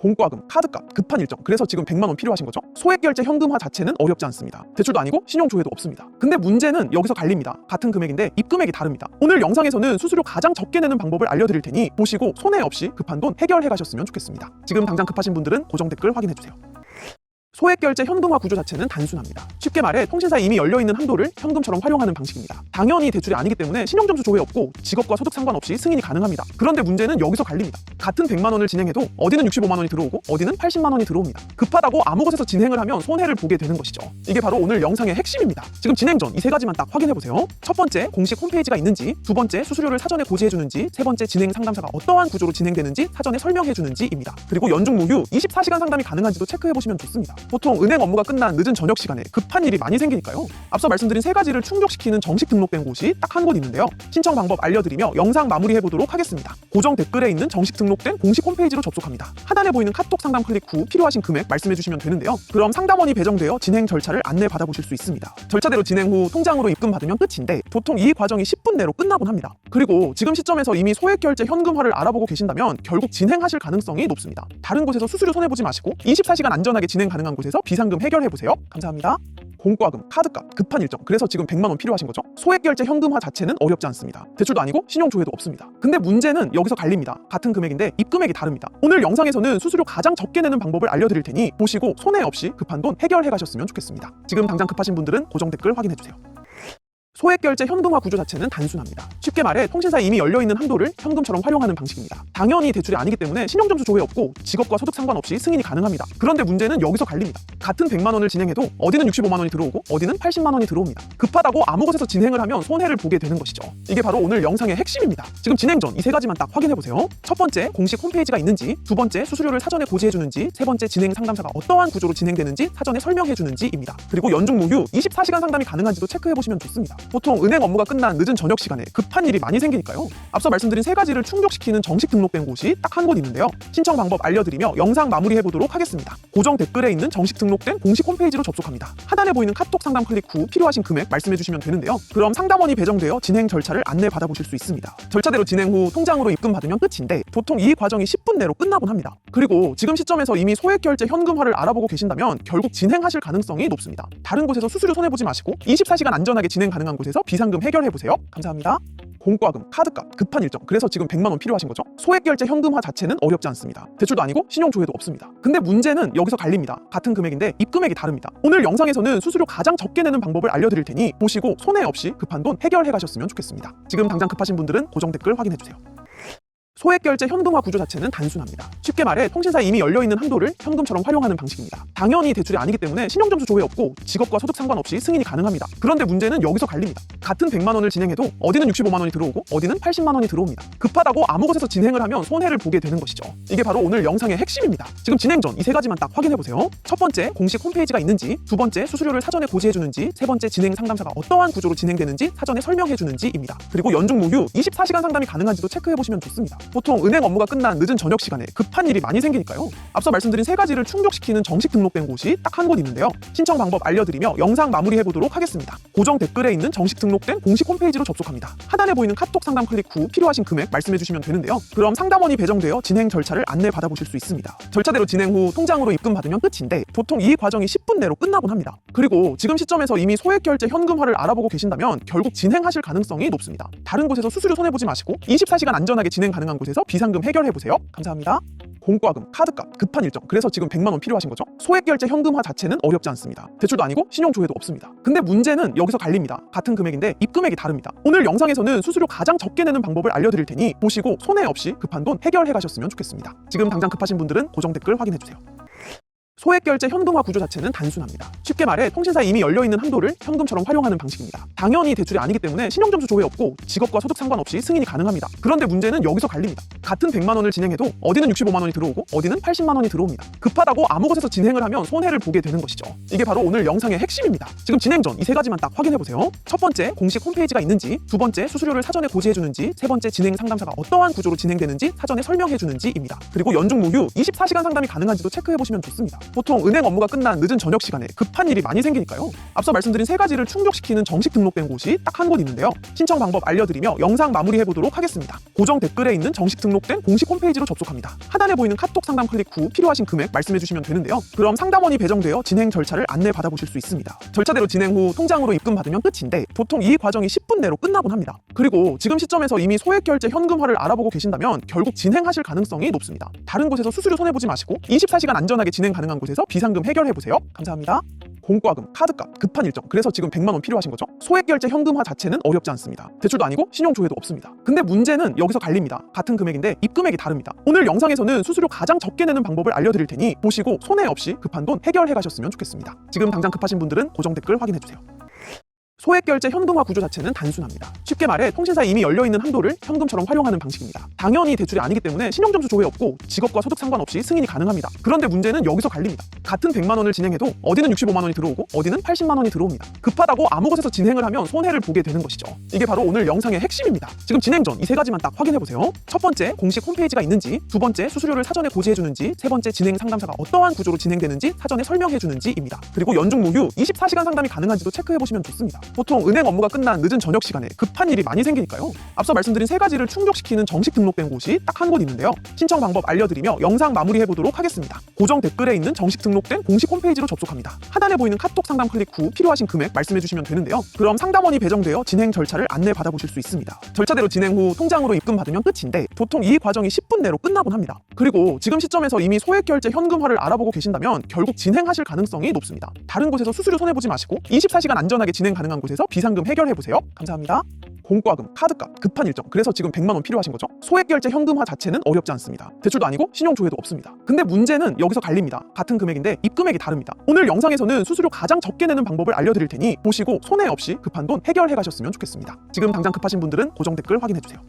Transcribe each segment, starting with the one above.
공과금, 카드값, 급한 일정, 그래서 지금 100만 원 필요하신 거죠? 소액 결제 현금화 자체는 어렵지 않습니다. 대출도 아니고 신용조회도 없습니다. 근데 문제는 여기서 갈립니다. 같은 금액인데 입금액이 다릅니다. 오늘 영상에서는 수수료 가장 적게 내는 방법을 알려드릴 테니 보시고 손해 없이 급한 돈 해결해 가셨으면 좋겠습니다. 지금 당장 급하신 분들은 고정 댓글 확인해주세요. 소액 결제 현금화 구조 자체는 단순합니다. 쉽게 말해 통신사에 이미 열려있는 한도를 현금처럼 활용하는 방식입니다. 당연히 대출이 아니기 때문에 신용점수 조회 없고 직업과 소득 상관없이 승인이 가능합니다. 그런데 문제는 여기서 갈립니다. 같은 100만 원을 진행해도 어디는 65만 원이 들어오고 어디는 80만 원이 들어옵니다. 급하다고 아무 곳에서 진행을 하면 손해를 보게 되는 것이죠. 이게 바로 오늘 영상의 핵심입니다. 지금 진행 전 이 세 가지만 딱 확인해보세요. 첫 번째, 공식 홈페이지가 있는지, 두 번째, 수수료를 사전에 고지해주는지, 세 번째, 진행 상담사가 어떠한 구조로 진행되는지 사전에 설명해주는지입니다. 그리고 연중 무휴 24시간 상담이 가능한지도 체크해보시면 좋습니다. 보통 은행 업무가 끝난 늦은 저녁 시간에 급한 일이 많이 생기니까요. 앞서 말씀드린 세 가지를 충족시키는 정식 등록된 곳이 딱 한 곳 있는데요. 신청 방법 알려드리며 영상 마무리해보도록 하겠습니다. 고정 댓글에 있는 정식 등록된 공식 홈페이지로 접속합니다. 하단에 보이는 카톡 상담 클릭 후 필요하신 금액 말씀해주시면 되는데요. 그럼 상담원이 배정되어 진행 절차를 안내받아보실 수 있습니다. 절차대로 진행 후 통장으로 입금받으면 끝인데 보통 이 과정이 10분 내로 끝나곤 합니다. 그리고 지금 시점에서 이미 소액 결제 현금화를 알아보고 계신다면 결국 진행하실 가능성이 높습니다. 다른 곳에서 수수료 손해보지 마시고 24시간 안전하게 진행 가능한 곳에서 비상금 해결해보세요. 감사합니다. 공과금, 카드값, 급한 일정, 그래서 지금 100만 원 필요하신 거죠? 소액 결제 현금화 자체는 어렵지 않습니다. 대출도 아니고 신용조회도 없습니다. 근데 문제는 여기서 갈립니다. 같은 금액인데 입금액이 다릅니다. 오늘 영상에서는 수수료 가장 적게 내는 방법을 알려드릴 테니 보시고 손해 없이 급한 돈 해결해 가셨으면 좋겠습니다. 지금 당장 급하신 분들은 고정 댓글 확인해주세요. 소액 결제 현금화 구조 자체는 단순합니다. 쉽게 말해 통신사에 이미 열려있는 한도를 현금처럼 활용하는 방식입니다. 당연히 대출이 아니기 때문에 신용점수 조회 없고 직업과 소득 상관없이 승인이 가능합니다. 그런데 문제는 여기서 갈립니다. 같은 100만 원을 진행해도 어디는 65만 원이 들어오고 어디는 80만 원이 들어옵니다. 급하다고 아무 곳에서 진행을 하면 손해를 보게 되는 것이죠. 이게 바로 오늘 영상의 핵심입니다. 지금 진행 전 이 세 가지만 딱 확인해보세요. 첫 번째, 공식 홈페이지가 있는지, 두 번째, 수수료를 사전에 고지해주는지, 세 번째, 진행 상담사가 어떠한 구조로 진행되는지 사전에 설명해주는지입니다. 그리고 연중 무휴 24시간 상담이 가능한지도 체크해보시면 좋습니다. 보통 은행 업무가 끝난 늦은 저녁 시간에 급한 일이 많이 생기니까요. 앞서 말씀드린 세 가지를 충족시키는 정식 등록된 곳이 딱 한 곳 있는데요. 신청 방법 알려드리며 영상 마무리해보도록 하겠습니다. 고정 댓글에 있는 정식 등록된 공식 홈페이지로 접속합니다. 하단에 보이는 카톡 상담 클릭 후 필요하신 금액 말씀해주시면 되는데요. 그럼 상담원이 배정되어 진행 절차를 안내받아보실 수 있습니다. 절차대로 진행 후 통장으로 입금받으면 끝인데 보통 이 과정이 10분 내로 끝나곤 합니다. 그리고 지금 시점에서 이미 소액 결제 현금화를 알아보고 계신다면 결국 진행하실 가능성이 높습니다. 다른 곳에서 수수료 손해보지 마시고 24시간 안전하게 진행 가능한 곳에서 비상금 해결해보세요. 감사합니다. 공과금, 카드값, 급한 일정, 그래서 지금 100만 원 필요하신 거죠? 소액 결제 현금화 자체는 어렵지 않습니다. 대출도 아니고 신용조회도 없습니다. 근데 문제는 여기서 갈립니다. 같은 금액인데 입금액이 다릅니다. 오늘 영상에서는 수수료 가장 적게 내는 방법을 알려드릴 테니 보시고 손해 없이 급한 돈 해결해 가셨으면 좋겠습니다. 지금 당장 급하신 분들은 고정 댓글 확인해주세요. 소액 결제 현금화 구조 자체는 단순합니다. 쉽게 말해 통신사에 이미 열려있는 한도를 현금처럼 활용하는 방식입니다. 당연히 대출이 아니기 때문에 신용점수 조회 없고 직업과 소득 상관없이 승인이 가능합니다. 그런데 문제는 여기서 갈립니다. 같은 100만 원을 진행해도 어디는 65만 원이 들어오고 어디는 80만 원이 들어옵니다. 급하다고 아무 곳에서 진행을 하면 손해를 보게 되는 것이죠. 이게 바로 오늘 영상의 핵심입니다. 지금 진행 전 이 세 가지만 딱 확인해보세요. 첫 번째, 공식 홈페이지가 있는지, 두 번째, 수수료를 사전에 고지해주는지, 세 번째, 진행 상담사가 어떠한 구조로 진행되는지 사전에 설명해주는지입니다. 그리고 연중 무휴 24시간 상담이 가능한지도 체크해보시면 좋습니다. 보통 은행 업무가 끝난 늦은 저녁 시간에 급한 일이 많이 생기니까요. 앞서 말씀드린 세 가지를 충족시키는 정식 등록된 곳이 딱 한 곳 있는데요. 신청 방법 알려드리며 영상 마무리해보도록 하겠습니다. 고정 댓글에 있는 정식 등록된 공식 홈페이지로 접속합니다. 하단에 보이는 카톡 상담 클릭 후 필요하신 금액 말씀해주시면 되는데요. 그럼 상담원이 배정되어 진행 절차를 안내받아보실 수 있습니다. 절차대로 진행 후 통장으로 입금받으면 끝인데 보통 이 과정이 10분 내로 끝나곤 합니다. 그리고 지금 시점에서 이미 소액 결제 현금화를 알아보고 계신다면 결국 진행하실 가능성이 높습니다. 다른 곳에서 수수료 손해보지 마시고 24시간 안전하게 진행 가능한 곳에서 비상금 해결해보세요. 감사합니다. 공과금, 카드값, 급한 일정, 그래서 지금 100만 원 필요하신 거죠? 소액 결제 현금화 자체는 어렵지 않습니다. 대출도 아니고 신용조회도 없습니다. 근데 문제는 여기서 갈립니다. 같은 금액인데 입금액이 다릅니다. 오늘 영상에서는 수수료 가장 적게 내는 방법을 알려드릴 테니 보시고 손해 없이 급한 돈 해결해 가셨으면 좋겠습니다. 지금 당장 급하신 분들은 고정 댓글 확인해주세요. 소액 결제 현금화 구조 자체는 단순합니다. 쉽게 말해 통신사에 이미 열려있는 한도를 현금처럼 활용하는 방식입니다. 당연히 대출이 아니기 때문에 신용점수 조회 없고 직업과 소득 상관없이 승인이 가능합니다. 그런데 문제는 여기서 갈립니다. 같은 100만 원을 진행해도 어디는 65만 원이 들어오고 어디는 80만 원이 들어옵니다. 급하다고 아무 곳에서 진행을 하면 손해를 보게 되는 것이죠. 이게 바로 오늘 영상의 핵심입니다. 지금 진행 전 이 세 가지만 딱 확인해보세요. 첫 번째, 공식 홈페이지가 있는지, 두 번째, 수수료를 사전에 고지해주는지, 세 번째, 진행 상담사가 어떠한 구조로 진행되는지 사전에 설명해주는지입니다. 그리고 연중 무휴 24시간 상담이 가능한지도 체크해보시면 좋습니다. 보통 은행 업무가 끝난 늦은 저녁 시간에 급한 일이 많이 생기니까요. 앞서 말씀드린 세 가지를 충족시키는 정식 등록된 곳이 딱 한 곳 있는데요. 신청 방법 알려드리며 영상 마무리해보도록 하겠습니다. 고정 댓글에 있는 정식 등록된 공식 홈페이지로 접속합니다. 하단에 보이는 카톡 상담 클릭 후 필요하신 금액 말씀해주시면 되는데요. 그럼 상담원이 배정되어 진행 절차를 안내 받아보실 수 있습니다. 절차대로 진행 후 통장으로 입금받으면 끝인데 보통 이 과정이 10분 내로 끝나곤 합니다. 그리고 지금 시점에서 이미 소액결제 현금화를 알아보고 계신다면 결국 진행하실 가능성이 높습니다. 다른 곳에서 수수료 손해보지 마시고 24시간 안전하게 진행 가능한 곳에서 비상금 해결해보세요. 감사합니다. 공과금, 카드값, 급한 일정, 그래서 지금 100만 원 필요하신 거죠? 소액결제 현금화 자체는 어렵지 않습니다. 대출도 아니고 신용조회도 없습니다. 근데 문제는 여기서 갈립니다. 같은 금액인데 입금액이 다릅니다. 오늘 영상에서는 수수료 가장 적게 내는 방법을 알려드릴 테니 보시고 손해 없이 급한 돈 해결해 가셨으면 좋겠습니다. 지금 당장 급하신 분들은 고정 댓글 확인해주세요. 소액결제 현금화 구조 자체는 단순합니다. 쉽게 말해 통신사에 이미 열려있는 한도를 현금처럼 활용하는 방식입니다. 당연히 대출이 아니기 때문에 신용점수 조회 없고 직업과 소득 상관없이 승인이 가능합니다. 그런데 문제는 여기서 갈립니다. 같은 100만 원을 진행해도 어디는 65만 원이 들어오고 어디는 80만 원이 들어옵니다. 급하다고 아무 곳에서 진행을 하면 손해를 보게 되는 것이죠. 이게 바로 오늘 영상의 핵심입니다. 지금 진행 전 이 세 가지만 딱 확인해보세요. 첫 번째, 공식 홈페이지가 있는지, 두 번째, 수수료를 사전에 고지해주는지, 세 번째, 진행 상담사가 어떠한 구조로 진행되는지 사전에 설명해주는지입니다. 그리고 연중 무휴 24시간 상담이 가능한지도 체크해보시면 좋습니다. 보통 은행 업무가 끝난 늦은 저녁 시간에 급한 일이 많이 생기니까요. 앞서 말씀드린 세 가지를 충족시키는 정식 등록된 곳이 딱 한 곳 있는데요. 신청 방법 알려드리며 영상 마무리해보도록 하겠습니다. 고정 댓글에 있는 정식 등록된 공식 홈페이지로 접속합니다. 하단에 보이는 카톡 상담 클릭 후 필요하신 금액 말씀해주시면 되는데요. 그럼 상담원이 배정되어 진행 절차를 안내 받아보실 수 있습니다. 절차대로 진행 후 통장으로 입금받으면 끝인데 보통 이 과정이 10분 내로 끝나곤 합니다. 그리고 지금 시점에서 이미 소액결제 현금화를 알아보고 계신다면 결국 진행하실 가능성이 높습니다. 다른 곳에서 수수료 손해보지 마시고 24시간 안전하게 진행 가능한 곳에서 비상금 해결해보세요. 감사합니다. 공과금, 카드값, 급한 일정, 그래서 지금 100만 원 필요하신 거죠? 소액결제 현금화 자체는 어렵지 않습니다. 대출도 아니고 신용조회도 없습니다. 근데 문제는 여기서 갈립니다. 같은 금액인데 입금액이 다릅니다. 오늘 영상에서는 수수료 가장 적게 내는 방법을 알려드릴 테니 보시고 손해 없이 급한 돈 해결해 가셨으면 좋겠습니다. 지금 당장 급하신 분들은 고정 댓글 확인해주세요.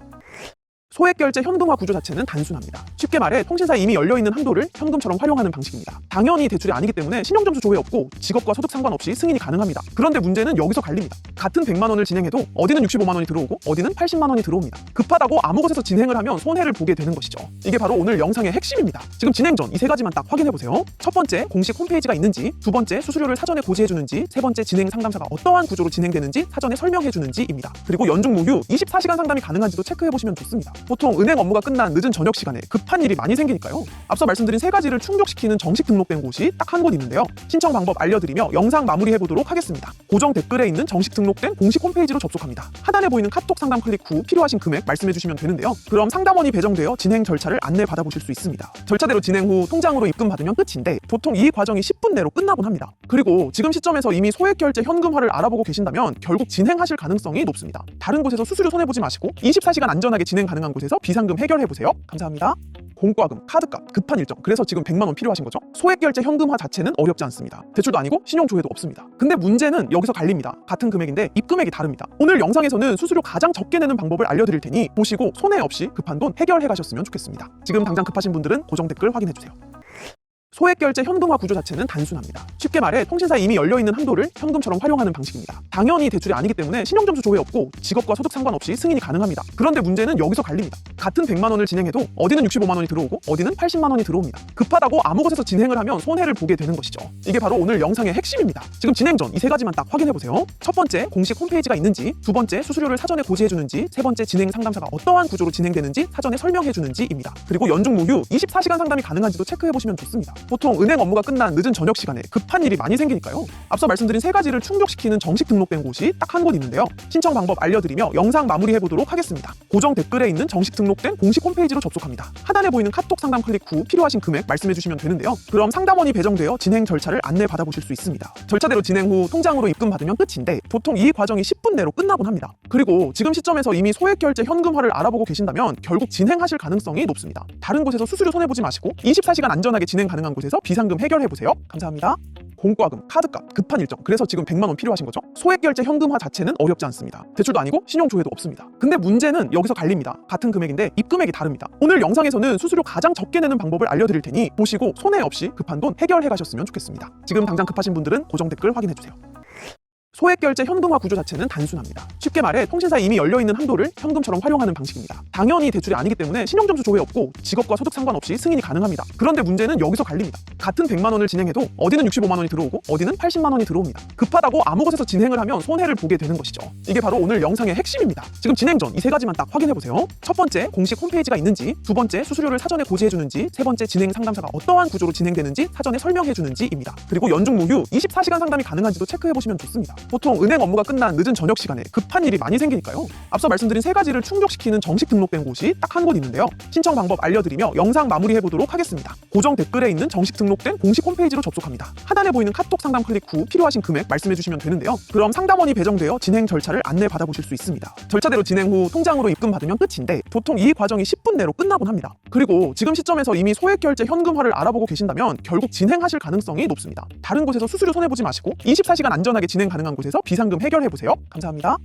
소액결제 현금화 구조 자체는 단순합니다. 쉽게 말해 통신사에 이미 열려있는 한도를 현금처럼 활용하는 방식입니다. 당연히 대출이 아니기 때문에 신용점수 조회 없고 직업과 소득 상관없이 승인이 가능합니다. 그런데 문제는 여기서 갈립니다. 같은 100만 원을 진행해도 어디는 65만 원이 들어오고 어디는 80만 원이 들어옵니다. 급하다고 아무 곳에서 진행을 하면 손해를 보게 되는 것이죠. 이게 바로 오늘 영상의 핵심입니다. 지금 진행 전 이 세 가지만 딱 확인해보세요. 첫 번째, 공식 홈페이지가 있는지, 두 번째, 수수료를 사전에 고지해주는지, 세 번째, 진행 상담사가 어떠한 구조로 진행되는지 사전에 설명해주는지입니다. 그리고 연중 무휴 24시간 상담이 가능한지도 체크해보시면 좋습니다. 보통 은행 업무가 끝난 늦은 저녁 시간에 급한 일이 많이 생기니까요. 앞서 말씀드린 세 가지를 충족시키는 정식 등록된 곳이 딱 한 곳 있는데요. 신청 방법 알려드리며 영상 마무리해보도록 하겠습니다. 고정 댓글에 있는 정식 등록된 공식 홈페이지로 접속합니다. 하단에 보이는 카톡 상담 클릭 후 필요하신 금액 말씀해주시면 되는데요. 그럼 상담원이 배정되어 진행 절차를 안내 받아보실 수 있습니다. 절차대로 진행 후 통장으로 입금받으면 끝인데 보통 이 과정이 10분 내로 끝나곤 합니다. 그리고 지금 시점에서 이미 소액결제 현금화를 알아보고 계신다면 결국 진행하실 가능성이 높습니다. 다른 곳에서 수수료 손해보지 마시고 24시간 안전하게 진행 가능한 곳에서 비상금 해결해보세요. 감사합니다. 공과금, 카드값, 급한 일정, 그래서 지금 100만 원 필요하신 거죠? 소액결제 현금화 자체는 어렵지 않습니다. 대출도 아니고 신용조회도 없습니다. 근데 문제는 여기서 갈립니다. 같은 금액인데 입금액이 다릅니다. 오늘 영상에서는 수수료 가장 적게 내는 방법을 알려드릴 테니 보시고 손해 없이 급한 돈 해결해 가셨으면 좋겠습니다. 지금 당장 급하신 분들은 고정 댓글 확인해주세요. 소액결제 현금화 구조 자체는 단순합니다. 쉽게 말해 통신사에 이미 열려있는 한도를 현금처럼 활용하는 방식입니다. 당연히 대출이 아니기 때문에 신용점수 조회 없고 직업과 소득 상관없이 승인이 가능합니다. 그런데 문제는 여기서 갈립니다. 같은 100만 원을 진행해도 어디는 65만 원이 들어오고 어디는 80만 원이 들어옵니다. 급하다고 아무 곳에서 진행을 하면 손해를 보게 되는 것이죠. 이게 바로 오늘 영상의 핵심입니다. 지금 진행 전 이 세 가지만 딱 확인해보세요. 첫 번째, 공식 홈페이지가 있는지, 두 번째, 수수료를 사전에 고지해주는지, 세 번째, 진행 상담사가 어떠한 구조로 진행되는지 사전에 설명해주는지입니다. 그리고 연중 무휴 24시간 상담이 가능한지도 체크해보시면 좋습니다. 보통 은행 업무가 끝난 늦은 저녁 시간에 급한 일이 많이 생기니까요. 앞서 말씀드린 세 가지를 충족시키는 정식 등록된 곳이 딱 한 곳 있는데요. 신청 방법 알려드리며 영상 마무리해보도록 하겠습니다. 고정 댓글에 있는 정식 등록된 공식 홈페이지로 접속합니다. 하단에 보이는 카톡 상담 클릭 후 필요하신 금액 말씀해주시면 되는데요. 그럼 상담원이 배정되어 진행 절차를 안내 받아보실 수 있습니다. 절차대로 진행 후 통장으로 입금받으면 끝인데 보통 이 과정이 10분 내로 끝나곤 합니다. 그리고 지금 시점에서 이미 소액결제 현금화를 알아보고 계신다면 결국 진행하실 가능성이 높습니다. 다른 곳에서 수수료 손해보지 마시고 24시간 안전하게 진행 가능한 곳에서 비상금 해결해보세요. 감사합니다. 공과금, 카드값, 급한 일정, 그래서 지금 100만 원 필요하신 거죠? 소액결제 현금화 자체는 어렵지 않습니다. 대출도 아니고 신용조회도 없습니다. 근데 문제는 여기서 갈립니다. 같은 금액인데 입금액이 다릅니다. 오늘 영상에서는 수수료 가장 적게 내는 방법을 알려드릴 테니 보시고 손해 없이 급한 돈 해결해 가셨으면 좋겠습니다. 지금 당장 급하신 분들은 고정 댓글 확인해주세요. 소액결제 현금화 구조 자체는 단순합니다. 쉽게 말해 통신사에 이미 열려있는 한도를 현금처럼 활용하는 방식입니다. 당연히 대출이 아니기 때문에 신용점수 조회 없고 직업과 소득 상관없이 승인이 가능합니다. 그런데 문제는 여기서 갈립니다. 같은 100만 원을 진행해도 어디는 65만 원이 들어오고 어디는 80만 원이 들어옵니다. 급하다고 아무 곳에서 진행을 하면 손해를 보게 되는 것이죠. 이게 바로 오늘 영상의 핵심입니다. 지금 진행 전 이 세 가지만 딱 확인해보세요. 첫 번째, 공식 홈페이지가 있는지, 두 번째, 수수료를 사전에 고지해주는지, 세 번째, 진행 상담사가 어떠한 구조로 진행되는지 사전에 설명해주는지입니다. 그리고 연중 무휴 24시간 상담이 가능한지도 체크해보시면 좋습니다. 보통 은행 업무가 끝난 늦은 저녁 시간에 급한 일이 많이 생기니까요. 앞서 말씀드린 세 가지를 충족시키는 정식 등록된 곳이 딱 한 곳 있는데요. 신청 방법 알려드리며 영상 마무리해보도록 하겠습니다. 고정 댓글에 있는 정식 등록된 공식 홈페이지로 접속합니다. 하단에 보이는 카톡 상담 클릭 후 필요하신 금액 말씀해주시면 되는데요. 그럼 상담원이 배정되어 진행 절차를 안내받아보실 수 있습니다. 절차대로 진행 후 통장으로 입금받으면 끝인데 보통 이 과정이 10분 내로 끝나곤 합니다. 그리고 지금 시점에서 이미 소액결제 현금화를 알아보고 계신다면 결국 진행하실 가능성이 높습니다. 다른 곳에서 수수료 손해보지 마시고 24시간 안전하게 진행 가능한 곳에서 비상금 해결해보세요. 감사합니다.